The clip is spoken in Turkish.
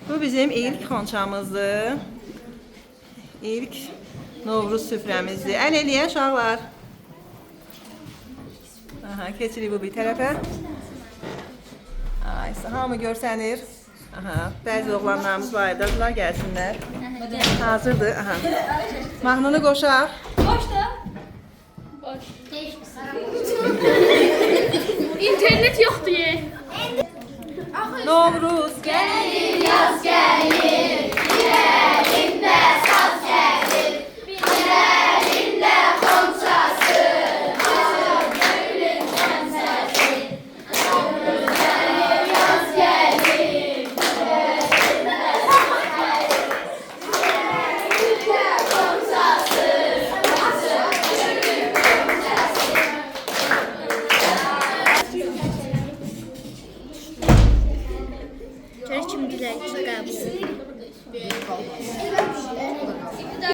Bu bizim ilk xonçamızdır. İlk Novruz süfrəmizdir. Əl eləyən uşaqlar. Aha, keçirik bu bir tərəfə. Ay, hamı görsənir. Aha, bəzi oğlanlarımız var evdədirlər, gəlsinlər. Hazırdır. Aha. Mahnını qoşaq. Boş da. Boş. İnternet yoktu ye. Novruz Gelir yaz gelir, bir elinde saz gelir, bir elinde konçası, açıp gönlün sensesi. Novruz gelir yaz gelir, bir elinde saz gelir, bir elinde konçası, açıp gönlün sensesi. Çörek kimi dilək qəbul.